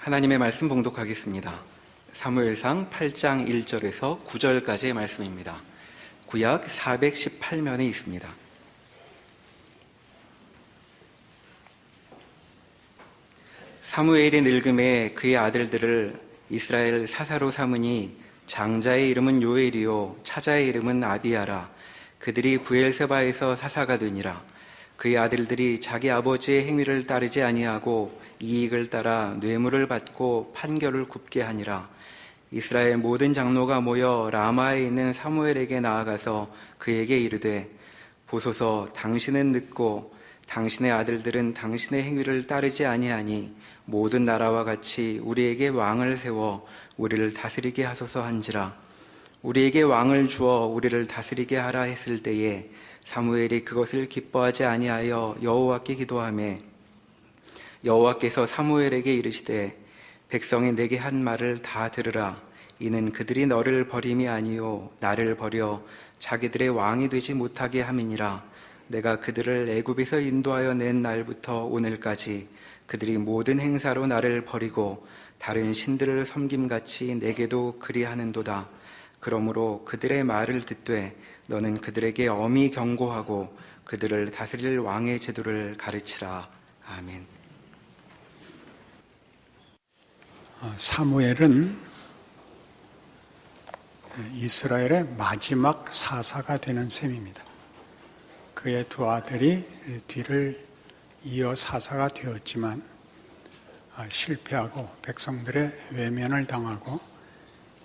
하나님의 말씀 봉독하겠습니다. 사무엘상 8장 1절에서 9절까지의 말씀입니다. 구약 418면에 있습니다. 사무엘이 늙음에 그의 아들들을 이스라엘 사사로 삼으니 장자의 이름은 요엘이요 차자의 이름은 아비야라. 그들이 브엘세바에서 사사가 되니라. 그의 아들들이 자기 아버지의 행위를 따르지 아니하고 이익을 따라 뇌물을 받고 판결을 굽게 하니라. 이스라엘 모든 장로가 모여 라마에 있는 사무엘에게 나아가서 그에게 이르되, 보소서, 당신은 늙고 당신의 아들들은 당신의 행위를 따르지 아니하니 모든 나라와 같이 우리에게 왕을 세워 우리를 다스리게 하소서 한지라. 우리에게 왕을 주어 우리를 다스리게 하라 했을 때에 사무엘이 그것을 기뻐하지 아니하여 여호와께 기도하매, 여호와께서 사무엘에게 이르시되, 백성이 내게 한 말을 다 들으라. 이는 그들이 너를 버림이 아니요 나를 버려 자기들의 왕이 되지 못하게 함이니라. 내가 그들을 애굽에서 인도하여 낸 날부터 오늘까지 그들이 모든 행사로 나를 버리고 다른 신들을 섬김같이 내게도 그리하는도다. 그러므로 그들의 말을 듣되 너는 그들에게 엄히 경고하고 그들을 다스릴 왕의 제도를 가르치라. 아멘. 사무엘은 이스라엘의 마지막 사사가 되는 셈입니다. 그의 두 아들이 뒤를 이어 사사가 되었지만 실패하고 백성들의 외면을 당하고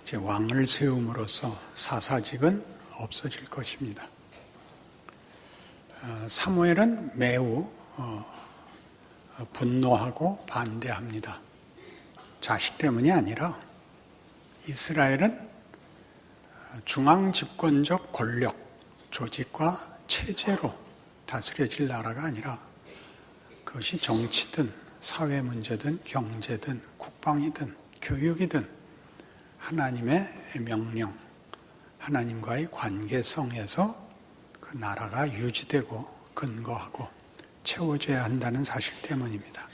이제 왕을 세움으로써 사사직은 없어질 것입니다. 사무엘은 매우 분노하고 반대합니다. 자식 때문이 아니라 이스라엘은 중앙집권적 권력, 조직과 체제로 다스려질 나라가 아니라 그것이 정치든 사회 문제든 경제든 국방이든 교육이든 하나님의 명령, 하나님과의 관계성에서 그 나라가 유지되고 근거하고 채워져야 한다는 사실 때문입니다.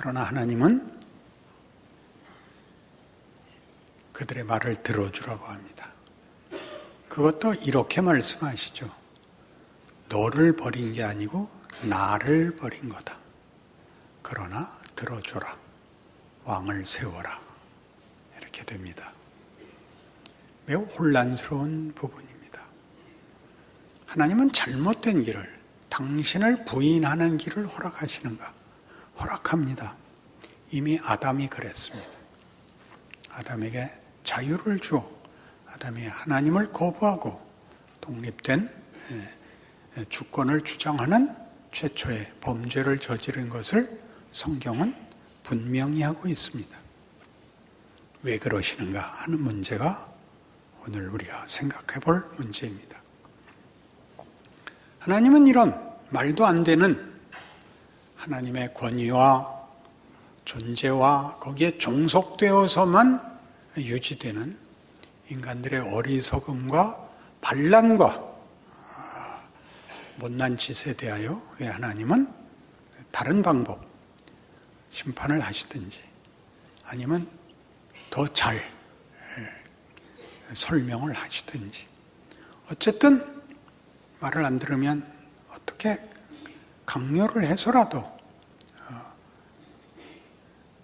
그러나 하나님은 그들의 말을 들어주라고 합니다. 그것도 이렇게 말씀하시죠. 너를 버린 게 아니고 나를 버린 거다. 그러나 들어줘라. 왕을 세워라. 이렇게 됩니다. 매우 혼란스러운 부분입니다. 하나님은 잘못된 길을, 당신을 부인하는 길을 허락하시는가? 허락합니다. 이미 아담이 그랬습니다. 아담에게 자유를 주어 아담이 하나님을 거부하고 독립된 주권을 주장하는 최초의 범죄를 저지른 것을 성경은 분명히 하고 있습니다. 왜 그러시는가 하는 문제가 오늘 우리가 생각해 볼 문제입니다. 하나님은 이런 말도 안 되는 하나님의 권위와 존재와 거기에 종속되어서만 유지되는 인간들의 어리석음과 반란과 못난 짓에 대하여 왜 하나님은 다른 방법, 심판을 하시든지 아니면 더 잘 설명을 하시든지 어쨌든 말을 안 들으면 어떻게 강요를 해서라도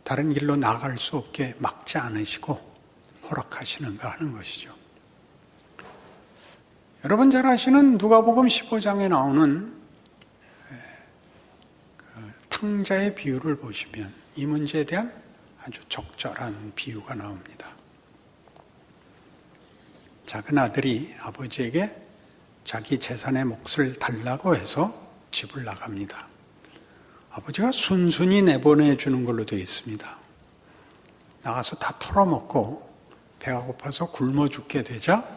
다른 길로 나갈 수 없게 막지 않으시고 허락하시는가 하는 것이죠. 여러분 잘 아시는 누가복음 15장에 나오는 탕자의 비유를 보시면 이 문제에 대한 아주 적절한 비유가 나옵니다. 작은 아들이 아버지에게 자기 재산의 몫을 달라고 해서 집을 나갑니다. 아버지가 순순히 내보내주는 걸로 되어 있습니다. 나가서 다 털어먹고 배가 고파서 굶어 죽게 되자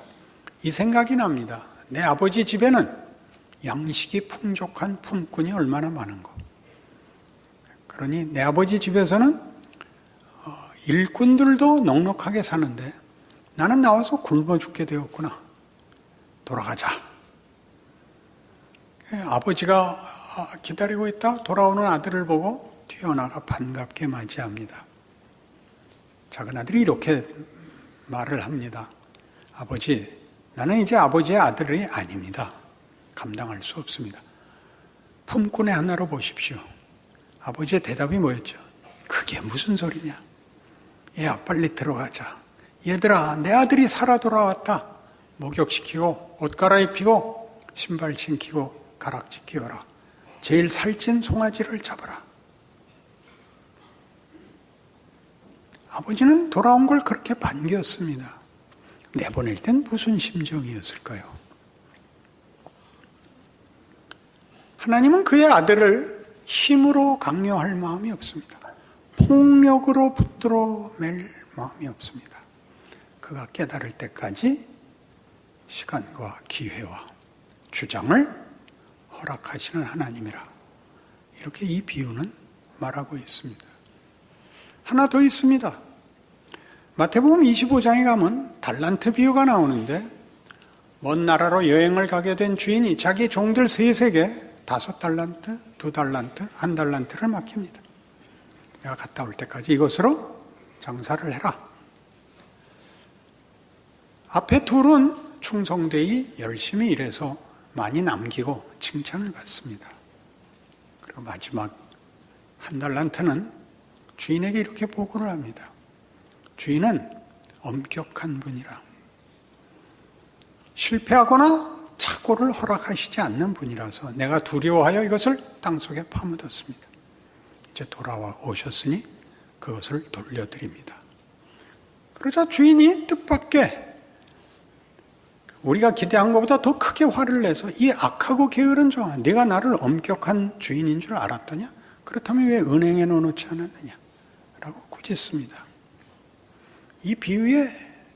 이 생각이 납니다. 내 아버지 집에는 양식이 풍족한 품꾼이 얼마나 많은 거. 그러니 내 아버지 집에서는 일꾼들도 넉넉하게 사는데 나는 나와서 굶어 죽게 되었구나. 돌아가자. 아버지가 기다리고 있다 돌아오는 아들을 보고 뛰어나가 반갑게 맞이합니다. 작은 아들이 이렇게 말을 합니다. 아버지, 나는 이제 아버지의 아들이 아닙니다. 감당할 수 없습니다. 품꾼의 하나로 보십시오. 아버지의 대답이 뭐였죠? 그게 무슨 소리냐? 야, 빨리 들어가자. 얘들아, 내 아들이 살아 돌아왔다. 목욕시키고 옷 갈아입히고 신발 신기고 가락지 끼워라. 제일 살찐 송아지를 잡아라. 아버지는 돌아온 걸 그렇게 반겼습니다. 내보낼 땐 무슨 심정이었을까요? 하나님은 그의 아들을 힘으로 강요할 마음이 없습니다. 폭력으로 붙들어 맬 마음이 없습니다. 그가 깨달을 때까지 시간과 기회와 주장을 허락하시는 하나님이라. 이렇게 이 비유는 말하고 있습니다. 하나 더 있습니다. 마태복음 25장에 가면 달란트 비유가 나오는데 먼 나라로 여행을 가게 된 주인이 자기 종들 셋에게 5달란트, 2달란트, 1달란트를 맡깁니다. 내가 갔다 올 때까지 이것으로 장사를 해라. 앞에 둘은 충성되이 열심히 일해서 많이 남기고 칭찬을 받습니다. 그리고 마지막 1달란트는 주인에게 이렇게 보고를 합니다. 주인은 엄격한 분이라. 실패하거나 착오를 허락하시지 않는 분이라서 내가 두려워하여 이것을 땅속에 파묻었습니다. 이제 돌아와 오셨으니 그것을 돌려드립니다. 그러자 주인이 뜻밖의 우리가 기대한 것보다 더 크게 화를 내서 이 악하고 게으른 종아, 네가 나를 엄격한 주인인 줄 알았더냐? 그렇다면 왜 은행에 넣어놓지 않았느냐? 라고 꾸짖습니다. 이 비유의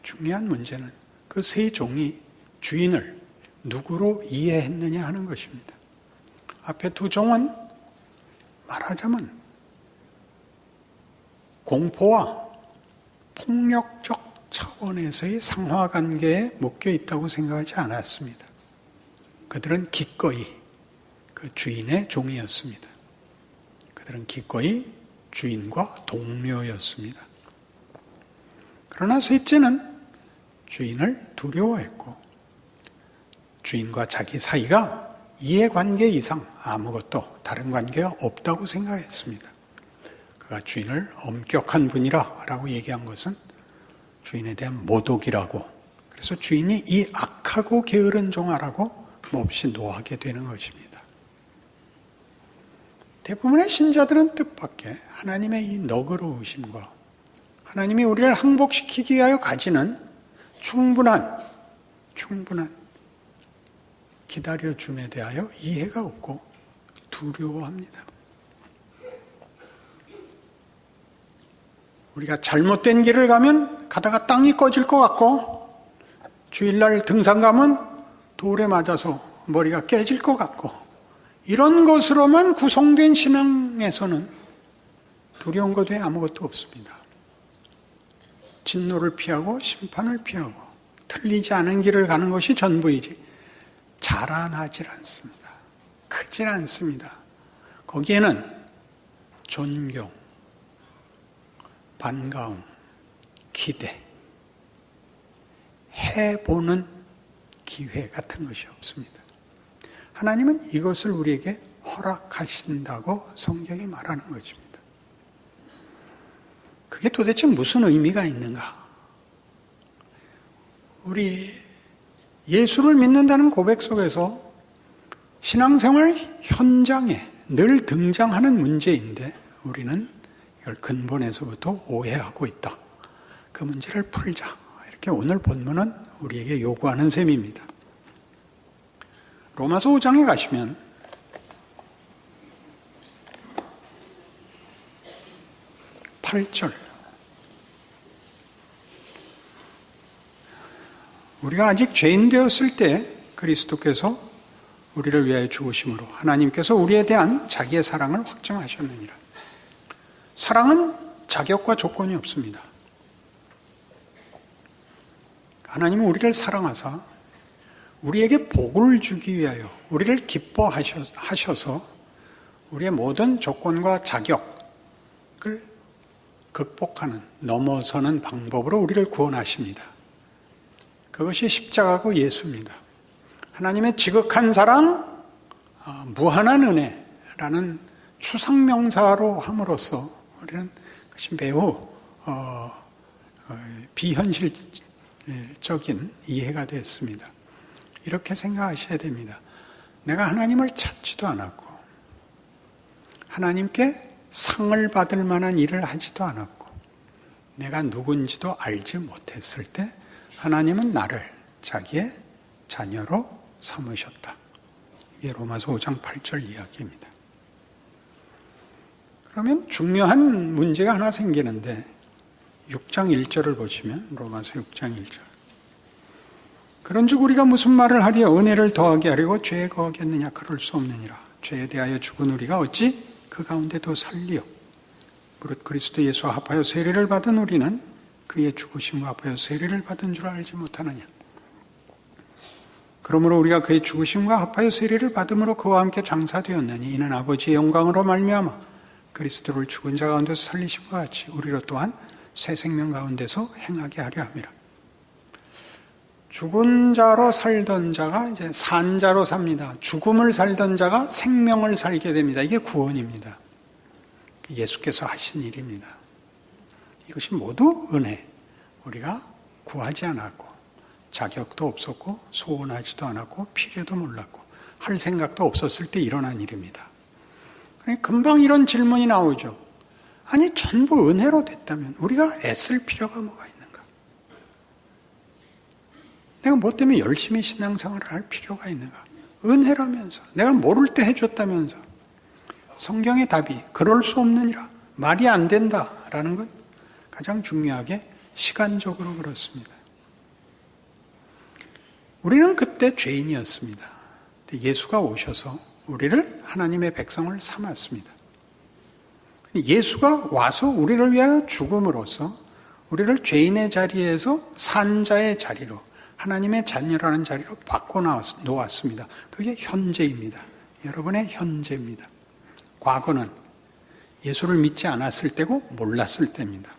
중요한 문제는 그 세 종이 주인을 누구로 이해했느냐 하는 것입니다. 앞에 두 종은 말하자면 공포와 폭력적 차원에서의 상하관계에 묶여 있다고 생각하지 않았습니다. 그들은 기꺼이 그 주인의 종이었습니다. 그들은 기꺼이 주인과 동료였습니다. 그러나 셋째는 주인을 두려워했고 주인과 자기 사이가 이해관계 이상 아무것도 다른 관계가 없다고 생각했습니다. 그가 주인을 엄격한 분이라 라고 얘기한 것은 주인에 대한 모독이라고, 그래서 주인이 이 악하고 게으른 종아라고 몹시 노하게 되는 것입니다. 대부분의 신자들은 뜻밖의 하나님의 이 너그러우심과 하나님이 우리를 항복시키기 위하여 가지는 충분한 기다려줌에 대하여 이해가 없고 두려워합니다. 우리가 잘못된 길을 가면 가다가 땅이 꺼질 것 같고 주일날 등산 가면 돌에 맞아서 머리가 깨질 것 같고 이런 것으로만 구성된 신앙에서는 두려운 것 외에 아무것도 없습니다. 진노를 피하고 심판을 피하고 틀리지 않은 길을 가는 것이 전부이지 자라나질 않습니다. 크질 않습니다. 거기에는 존경, 반가움, 기대, 해보는 기회 같은 것이 없습니다. 하나님은 이것을 우리에게 허락하신다고 성경이 말하는 것입니다. 그게 도대체 무슨 의미가 있는가? 우리 예수를 믿는다는 고백 속에서 신앙생활 현장에 늘 등장하는 문제인데 우리는 이걸 근본에서부터 오해하고 있다. 그 문제를 풀자. 이렇게 오늘 본문은 우리에게 요구하는 셈입니다. 로마서 5장에 가시면 8절, 우리가 아직 죄인 되었을 때 그리스도께서 우리를 위하여 죽으심으로 하나님께서 우리에 대한 자기의 사랑을 확증하셨느니라. 사랑은 자격과 조건이 없습니다. 하나님은 우리를 사랑하사 우리에게 복을 주기 위하여 우리를 기뻐하셔서 우리의 모든 조건과 자격, 극복하는, 넘어서는 방법으로 우리를 구원하십니다. 그것이 십자가고 예수입니다. 하나님의 지극한 사랑, 무한한 은혜라는 추상명사로 함으로써 우리는 그것이 매우 비현실적인 이해가 됐습니다. 이렇게 생각하셔야 됩니다. 내가 하나님을 찾지도 않았고 하나님께 상을 받을 만한 일을 하지도 않았고 내가 누군지도 알지 못했을 때 하나님은 나를 자기의 자녀로 삼으셨다. 이게 로마서 5장 8절 이야기입니다. 그러면 중요한 문제가 하나 생기는데 6장 1절을 보시면 로마서 6장 1절 그런즉 우리가 무슨 말을 하리요 은혜를 더하게 하려고 죄에 거하겠느냐 그럴 수 없느니라. 죄에 대하여 죽은 우리가 어찌 그 가운데 더 살리요. 무릇 그리스도 예수와 합하여 세례를 받은 우리는 그의 죽으심과 합하여 세례를 받은 줄 알지 못하느냐. 그러므로 우리가 그의 죽으심과 합하여 세례를 받음으로 그와 함께 장사되었느니 이는 아버지의 영광으로 말미암아 그리스도를 죽은 자 가운데서 살리심과 같이 우리로 또한 새 생명 가운데서 행하게 하려 함이라. 죽은 자로 살던 자가 이제 산 자로 삽니다. 죽음을 살던 자가 생명을 살게 됩니다. 이게 구원입니다. 예수께서 하신 일입니다. 이것이 모두 은혜. 우리가 구하지 않았고 자격도 없었고 소원하지도 않았고 필요도 몰랐고 할 생각도 없었을 때 일어난 일입니다. 금방 이런 질문이 나오죠. 아니 전부 은혜로 됐다면 우리가 애쓸 필요가 뭐가 있는가? 내가 뭐 때문에 열심히 신앙생활을 할 필요가 있는가? 은혜라면서 내가 모를 때 해줬다면서. 성경의 답이 그럴 수 없느니라, 말이 안 된다라는 건 가장 중요하게 시간적으로 그렇습니다. 우리는 그때 죄인이었습니다. 예수가 오셔서 우리를 하나님의 백성을 삼았습니다. 예수가 와서 우리를 위하여 죽음으로써 우리를 죄인의 자리에서 산자의 자리로 하나님의 자녀라는 자리로 바꿔 놓았습니다. 그게 현재입니다. 여러분의 현재입니다. 과거는 예수를 믿지 않았을 때고 몰랐을 때입니다.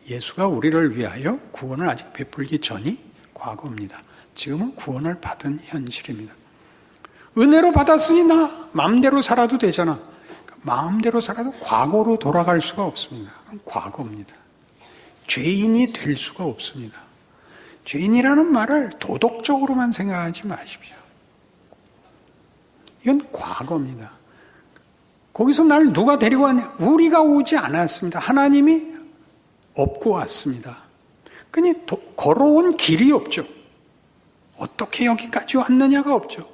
예수가 우리를 위하여 구원을 아직 베풀기 전이 과거입니다. 지금은 구원을 받은 현실입니다. 은혜로 받았으니 나 마음대로 살아도 되잖아. 마음대로 살아도 과거로 돌아갈 수가 없습니다. 그건 과거입니다. 죄인이 될 수가 없습니다. 죄인이라는 말을 도덕적으로만 생각하지 마십시오. 이건 과거입니다. 거기서 날 누가 데리고 왔냐? 우리가 오지 않았습니다. 하나님이 업고 왔습니다. 그니 걸어온 길이 없죠. 어떻게 여기까지 왔느냐가 없죠.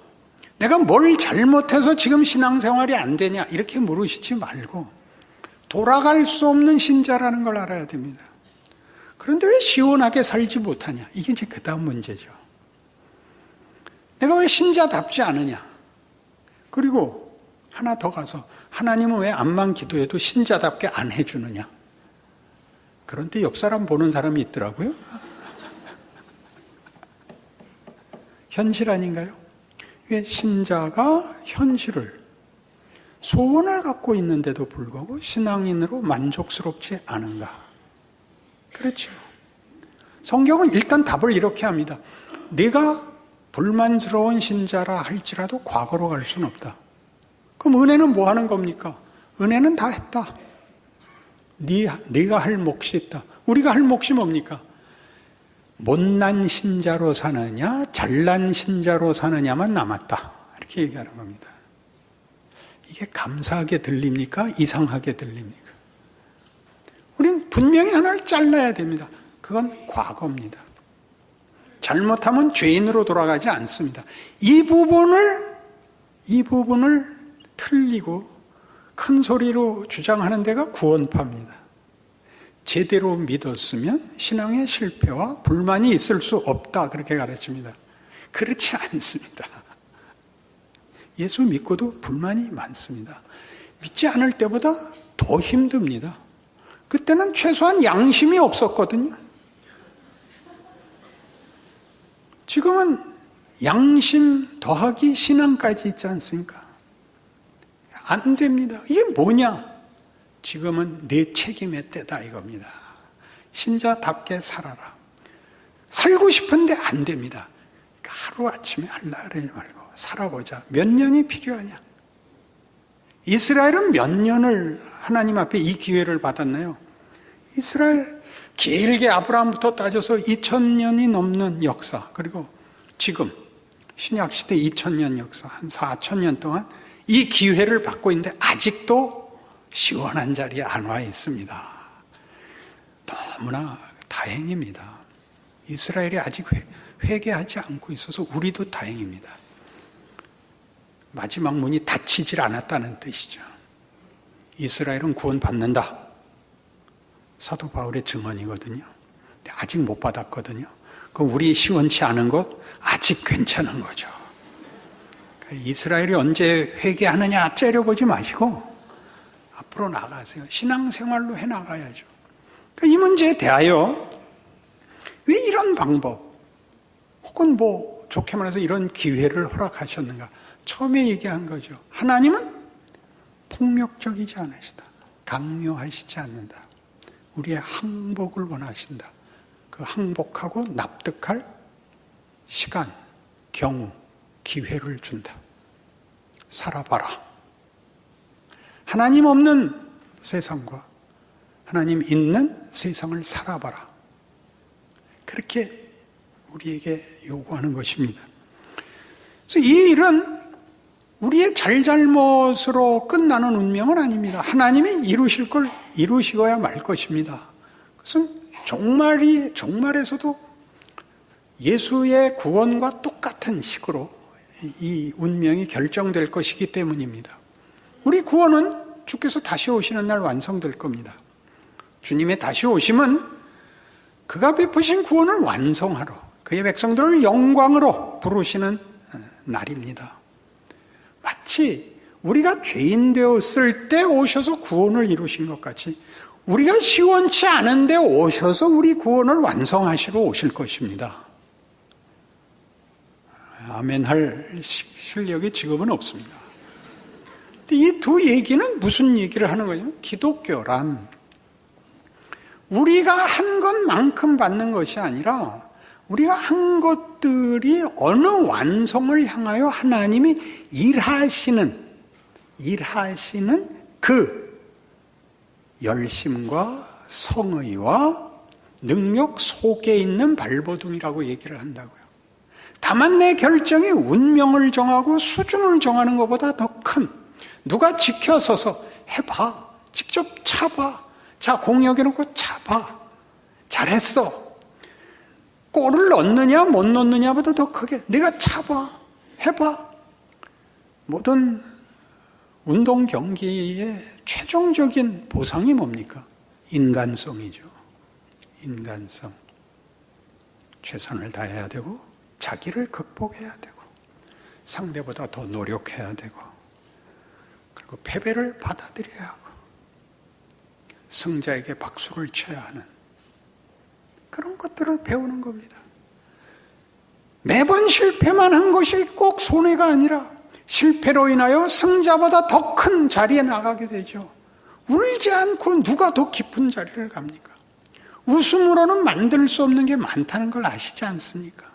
내가 뭘 잘못해서 지금 신앙생활이 안 되냐 이렇게 물으시지 말고 돌아갈 수 없는 신자라는 걸 알아야 됩니다. 그런데 왜 시원하게 살지 못하냐? 이게 이제 그 다음 문제죠. 내가 왜 신자답지 않으냐? 그리고 하나 더 가서 하나님은 왜 암만 기도해도 신자답게 안 해주느냐? 그런데 옆 사람 보는 사람이 있더라고요. 현실 아닌가요? 왜 신자가 현실을 소원을 갖고 있는데도 불구하고 신앙인으로 만족스럽지 않은가? 그렇죠. 성경은 일단 답을 이렇게 합니다. 네가 불만스러운 신자라 할지라도 과거로 갈 수는 없다. 그럼 은혜는 뭐 하는 겁니까? 은혜는 다 했다. 네가 할 몫이 있다. 우리가 할 몫이 뭡니까? 못난 신자로 사느냐 잘난 신자로 사느냐만 남았다. 이렇게 얘기하는 겁니다. 이게 감사하게 들립니까? 이상하게 들립니까? 우리는 분명히 하나를 잘라야 됩니다. 그건 과거입니다. 잘못하면 죄인으로 돌아가지 않습니다. 이 부분을 틀리고 큰 소리로 주장하는 데가 구원파입니다. 제대로 믿었으면 신앙의 실패와 불만이 있을 수 없다 그렇게 가르칩니다. 그렇지 않습니다. 예수 믿고도 불만이 많습니다. 믿지 않을 때보다 더 힘듭니다. 그때는 최소한 양심이 없었거든요. 지금은 양심 더하기 신앙까지 있지 않습니까? 안 됩니다. 이게 뭐냐? 지금은 내 책임의 때다 이겁니다. 신자답게 살아라. 살고 싶은데 안 됩니다. 하루아침에 하려고 말고 살아보자. 몇 년이 필요하냐? 이스라엘은 몇 년을 하나님 앞에 이 기회를 받았나요? 이스라엘 길게 아브라함부터 따져서 2000년이 넘는 역사, 그리고 지금 신약시대 2000년 역사, 한 4000년 동안 이 기회를 받고 있는데 아직도 시원한 자리에 안 와 있습니다. 너무나 다행입니다. 이스라엘이 아직 회개하지 않고 있어서 우리도 다행입니다. 마지막 문이 닫히질 않았다는 뜻이죠. 이스라엘은 구원받는다. 사도 바울의 증언이거든요. 근데 아직 못 받았거든요. 그럼 우리 시원치 않은 것 아직 괜찮은 거죠. 이스라엘이 언제 회개하느냐 째려보지 마시고 앞으로 나가세요. 신앙생활로 해나가야죠. 이 문제에 대하여 왜 이런 방법 혹은 뭐 좋게 말해서 이런 기회를 허락하셨는가? 처음에 얘기한 거죠. 하나님은 폭력적이지 않으시다. 강요하시지 않는다. 우리의 항복을 원하신다. 그 항복하고 납득할 시간, 경우, 기회를 준다. 살아봐라. 하나님 없는 세상과 하나님 있는 세상을 살아봐라. 그렇게 우리에게 요구하는 것입니다. 그래서 이 일은 우리의 잘잘못으로 끝나는 운명은 아닙니다. 하나님이 이루실 걸 이루시고야 말 것입니다. 그것은 종말에서도 예수의 구원과 똑같은 식으로 이 운명이 결정될 것이기 때문입니다. 우리 구원은 주께서 다시 오시는 날 완성될 겁니다. 주님의 다시 오심은 그가 베푸신 구원을 완성하러 그의 백성들을 영광으로 부르시는 날입니다. 마치 우리가 죄인 되었을 때 오셔서 구원을 이루신 것 같이 우리가 시원치 않은데 오셔서 우리 구원을 완성하시러 오실 것입니다. 아멘 할 실력이 지금은 없습니다. 이 두 얘기는 무슨 얘기를 하는 거냐면 기독교란 우리가 한 것만큼 받는 것이 아니라 우리가 한 것들이 어느 완성을 향하여 하나님이 일하시는 그 열심과 성의와 능력 속에 있는 발버둥이라고 얘기를 한다고요. 다만 내 결정이 운명을 정하고 수준을 정하는 것보다 더 큰, 누가 지켜서서 해봐, 직접 차봐, 자 공역해놓고 차봐, 잘했어, 골을 넣느냐 못 넣느냐보다 더 크게 내가 차봐, 해봐. 모든 운동 경기의 최종적인 보상이 뭡니까? 인간성이죠. 인간성. 최선을 다해야 되고 자기를 극복해야 되고 상대보다 더 노력해야 되고 그리고 패배를 받아들여야 하고 승자에게 박수를 쳐야 하는 그런 것들을 배우는 겁니다. 매번 실패만 한 것이 꼭 손해가 아니라 실패로 인하여 승자보다 더 큰 자리에 나가게 되죠. 울지 않고 누가 더 깊은 자리를 갑니까? 웃음으로는 만들 수 없는 게 많다는 걸 아시지 않습니까?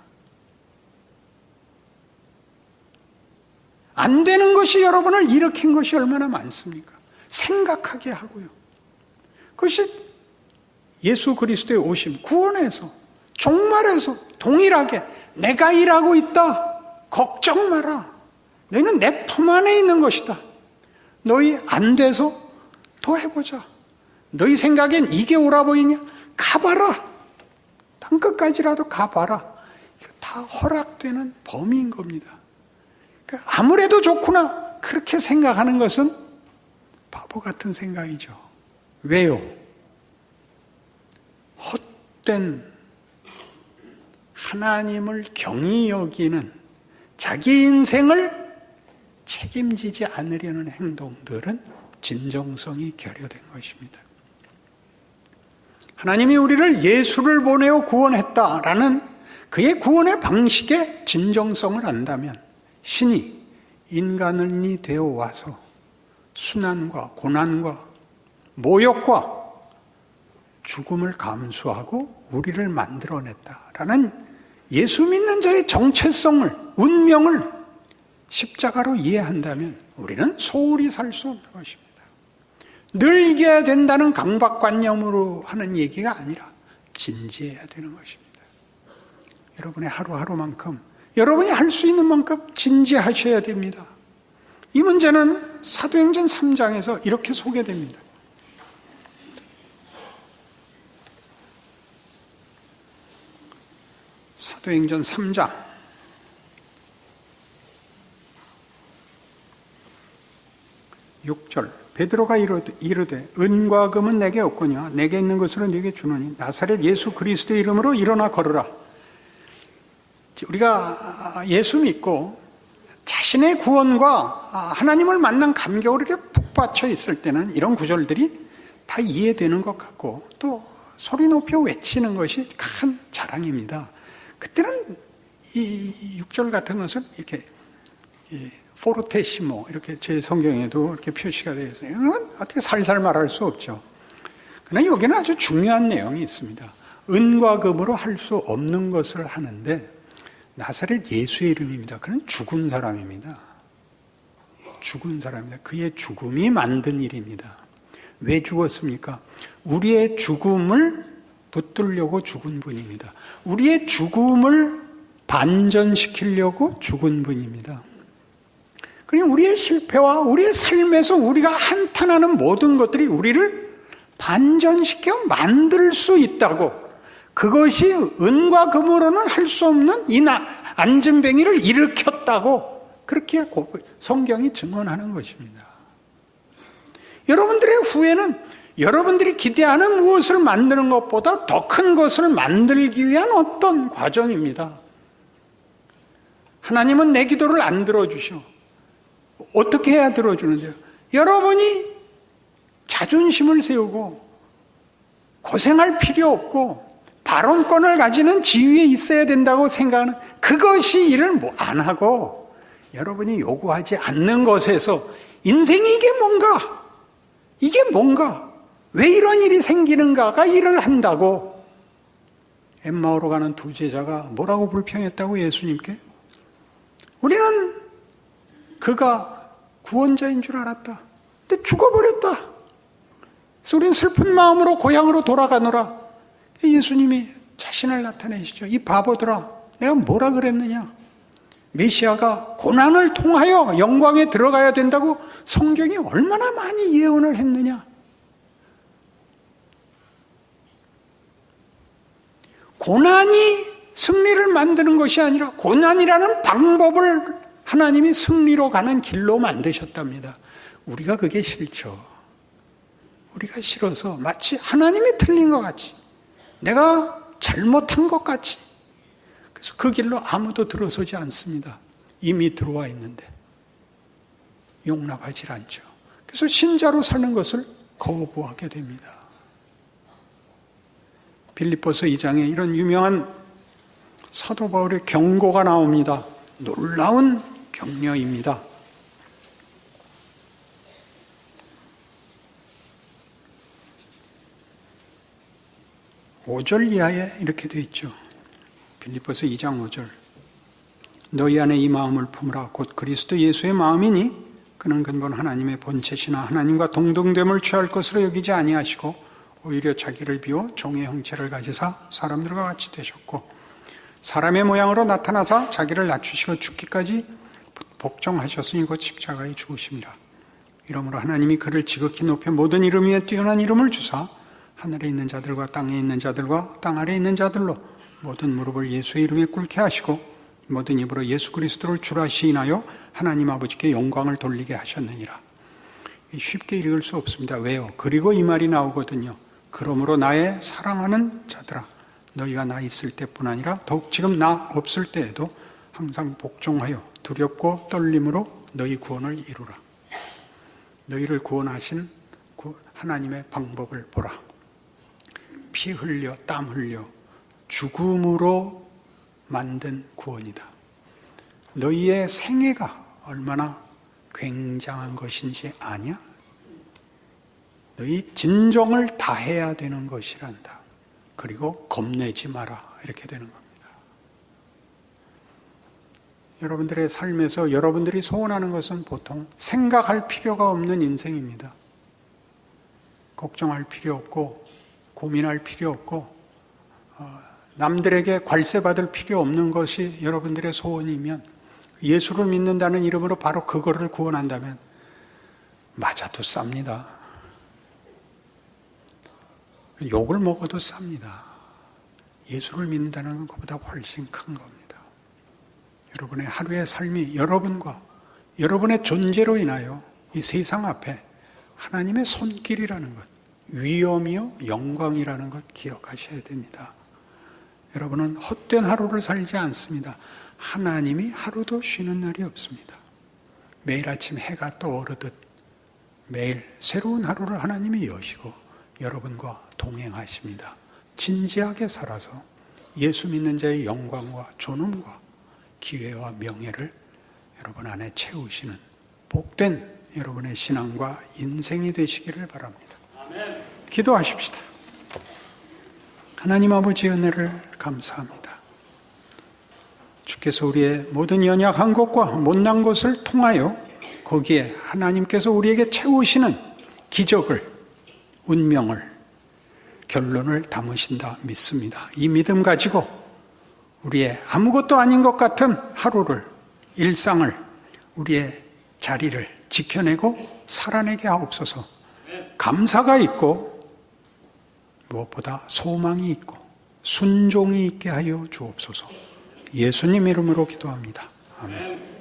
안 되는 것이 여러분을 일으킨 것이 얼마나 많습니까? 생각하게 하고요. 그것이 예수 그리스도의 오심, 구원에서, 종말에서 동일하게 내가 일하고 있다. 걱정 마라. 너희는 내 품 안에 있는 것이다. 너희 안 돼서 더 해보자. 너희 생각엔 이게 옳아 보이냐? 가봐라. 땅끝까지라도 가봐라. 이거 다 허락되는 범위인 겁니다. 그러니까 아무래도 좋구나. 그렇게 생각하는 것은 바보 같은 생각이죠. 왜요? 헛된 하나님을 경히 여기는 자기 인생을 책임지지 않으려는 행동들은 진정성이 결여된 것입니다. 하나님이 우리를 예수를 보내어 구원했다라는 그의 구원의 방식의 진정성을 안다면 신이 인간이 되어 와서 순환과 고난과 모욕과 죽음을 감수하고 우리를 만들어냈다라는 예수 믿는 자의 정체성을, 운명을 십자가로 이해한다면 우리는 소홀히 살 수 없는 것입니다. 늘 이겨야 된다는 강박관념으로 하는 얘기가 아니라 진지해야 되는 것입니다. 여러분의 하루하루만큼, 여러분이 할 수 있는 만큼 진지하셔야 됩니다. 이 문제는 사도행전 3장에서 이렇게 소개됩니다. 사도행전 3장 6절 베드로가 이르되 은과 금은 내게 없거니와 내게 있는 것으로 네게 주노니 나사렛 예수 그리스도의 이름으로 일어나 걸으라. 우리가 예수 믿고 자신의 구원과 하나님을 만난 감격으로 이렇게 북받쳐 있을 때는 이런 구절들이 다 이해되는 것 같고 또 소리 높여 외치는 것이 큰 자랑입니다. 그때는 이 6절 같은 것은 이렇게 포르테시모 이렇게 제 성경에도 이렇게 표시가 되어 있어요. 이건 어떻게 살살 말할 수 없죠. 그러나 여기는 아주 중요한 내용이 있습니다. 은과 금으로 할 수 없는 것을 하는데 나사렛 예수의 이름입니다. 그는 죽은 사람입니다. 죽은 사람입니다. 그의 죽음이 만든 일입니다. 왜 죽었습니까? 우리의 죽음을 붙들려고 죽은 분입니다. 우리의 죽음을 반전시키려고 죽은 분입니다. 그러니 우리의 실패와 우리의 삶에서 우리가 한탄하는 모든 것들이 우리를 반전시켜 만들 수 있다고, 그것이 은과 금으로는 할 수 없는 이 안진뱅이를 일으켰다고 그렇게 성경이 증언하는 것입니다. 여러분들의 후회는 여러분들이 기대하는 무엇을 만드는 것보다 더 큰 것을 만들기 위한 어떤 과정입니다. 하나님은 내 기도를 안 들어주셔. 어떻게 해야 들어주는데요? 여러분이 자존심을 세우고 고생할 필요 없고 발언권을 가지는 지위에 있어야 된다고 생각하는 그것이 일을 안 하고 여러분이 요구하지 않는 것에서 인생이 이게 뭔가 왜 이런 일이 생기는가가 일을 한다고. 엠마오로 가는 두 제자가 뭐라고 불평했다고 예수님께? 우리는 그가 구원자인 줄 알았다. 근데 죽어버렸다. 그래서 우리는 슬픈 마음으로 고향으로 돌아가노라. 예수님이 자신을 나타내시죠. 이 바보들아, 내가 뭐라 그랬느냐? 메시아가 고난을 통하여 영광에 들어가야 된다고 성경이 얼마나 많이 예언을 했느냐? 고난이 승리를 만드는 것이 아니라 고난이라는 방법을 하나님이 승리로 가는 길로 만드셨답니다. 우리가 그게 싫죠. 우리가 싫어서 마치 하나님이 틀린 것 같이, 내가 잘못한 것 같이, 그래서 그 길로 아무도 들어서지 않습니다. 이미 들어와 있는데 용납하지 않죠. 그래서 신자로 사는 것을 거부하게 됩니다. 빌립보서 2장에 이런 유명한 사도 바울의 경고가 나옵니다. 놀라운 격려입니다. 5절 이하에 이렇게 되어 있죠. 빌립보서 2장 5절. 너희 안에 이 마음을 품으라. 곧 그리스도 예수의 마음이니 그는 근본 하나님의 본체시나 하나님과 동등됨을 취할 것으로 여기지 아니하시고 오히려 자기를 비워 종의 형체를 가지사 사람들과 같이 되셨고 사람의 모양으로 나타나사 자기를 낮추시고 죽기까지 복종하셨으니 곧 십자가에 죽으심이라. 이러므로 하나님이 그를 지극히 높여 모든 이름 위에 뛰어난 이름을 주사 하늘에 있는 자들과 땅에 있는 자들과 땅 아래에 있는 자들로 모든 무릎을 예수의 이름에 꿇게 하시고 모든 입으로 예수 그리스도를 주라 시인하여 하나님 아버지께 영광을 돌리게 하셨느니라. 쉽게 읽을 수 없습니다. 왜요? 그리고 이 말이 나오거든요. 그러므로 나의 사랑하는 자들아, 너희가 나 있을 때뿐 아니라 더욱 지금 나 없을 때에도 항상 복종하여 두렵고 떨림으로 너희 구원을 이루라. 너희를 구원하신 하나님의 방법을 보라. 피 흘려 땀 흘려 죽음으로 만든 구원이다. 너희의 생애가 얼마나 굉장한 것인지 아냐? 너희 진정을 다해야 되는 것이란다. 그리고 겁내지 마라. 이렇게 되는 겁니다. 여러분들의 삶에서 여러분들이 소원하는 것은 보통 생각할 필요가 없는 인생입니다. 걱정할 필요 없고 고민할 필요 없고 남들에게 괄세받을 필요 없는 것이 여러분들의 소원이면, 예수를 믿는다는 이름으로 바로 그거를 구원한다면 맞아도 쌉니다. 욕을 먹어도 쌉니다. 예수를 믿는다는 건 그보다 훨씬 큰 겁니다. 여러분의 하루의 삶이 여러분과 여러분의 존재로 인하여 이 세상 앞에 하나님의 손길이라는 것, 위엄이요 영광이라는 것 기억하셔야 됩니다. 여러분은 헛된 하루를 살지 않습니다. 하나님이 하루도 쉬는 날이 없습니다. 매일 아침 해가 떠오르듯 매일 새로운 하루를 하나님이 여시고 여러분과 동행하십니다. 진지하게 살아서 예수 믿는 자의 영광과 존엄과 기회와 명예를 여러분 안에 채우시는 복된 여러분의 신앙과 인생이 되시기를 바랍니다. 아멘. 기도하십시다. 하나님 아버지의 은혜를 감사합니다. 주께서 우리의 모든 연약한 것과 못난 것을 통하여 거기에 하나님께서 우리에게 채우시는 기적을, 운명을, 결론을 담으신다 믿습니다. 이 믿음 가지고 우리의 아무것도 아닌 것 같은 하루를, 일상을, 우리의 자리를 지켜내고 살아내게 하옵소서. 감사가 있고 무엇보다 소망이 있고 순종이 있게 하여 주옵소서. 예수님 이름으로 기도합니다. 아멘.